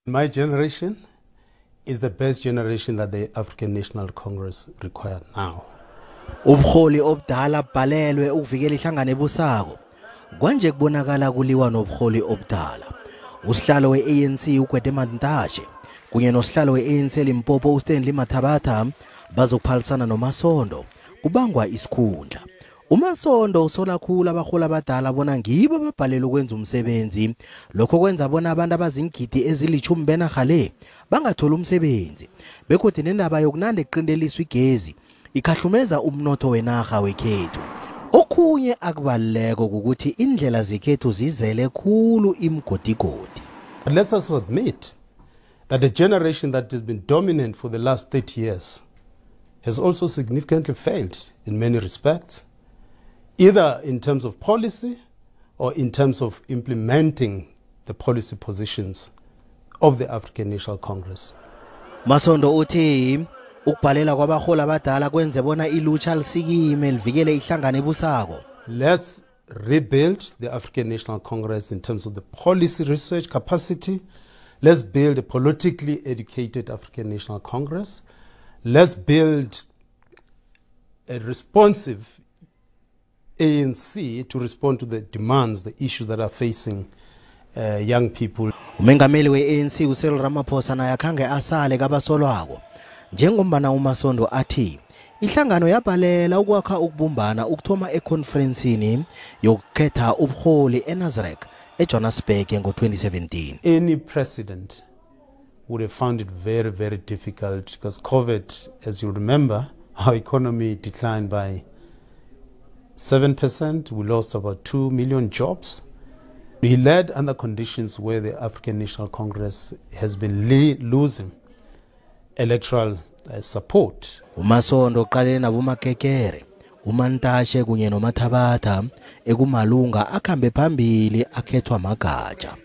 My generation is the best generation that the African National Congress required now. Ubuholi obudala babhalelwe ukuvikela ihlangano ebusako. Kwanje kubonakala kuliwa nobuholi obudala. USihlalo we-ANC uGwede kunye noSihlalo we-ANC Limpopo uStanley Mathabatha bazokuphalisana noMasondo kubangwa isikhundla. UMasondo usola khulu abahola abadala bona ngibo babhalelwe ukwenza umsebenzi. Lokho kwenza bona abantu abazingidi ezilitshumi benarhale bangathola umsebenzi. Bekhodi nendaba yokunande eqindeliswa igezi ikhahlumeza umnotho wenarha wekhethu. Okhunye akubaleko ukuthi indlela zekhethu zizele khulu imgodigodi. Let's also admit that the generation that has been dominant for the last 30 years has also significantly failed in many respects, either in terms of policy or in terms of implementing the policy positions of the African National Congress. Masondo uthi ukubhalela kwabahola abadala kwenze bona ilutjha lisikime livikele ihlangano ebusako. Let's rebuild the African National Congress in terms of the policy research capacity. Let's build a politically educated African National Congress. Let's build a responsive ANC to respond to the demands, the issues that are facing young people. Umengameli we-ANC uCyril Ramaphosa naye akhange asale kabasolwako. Njengombana uMasondo athi ihlangano yabhalela ukwakha ukubumbana ukuthoma econferencini yokukhetha ubuholi eNazareth eJohannesburg ngo-2017. Any president would have found it very, very difficult because COVID, as you remember, our economy declined by 7%. We lost about 2 million jobs. He led under conditions where the African National Congress has been losing electoral support. UMasondo uqale nabomakekere, uMantashe kunye noMathabatha ekumalunga akhambe phambili akhethwa magatsha.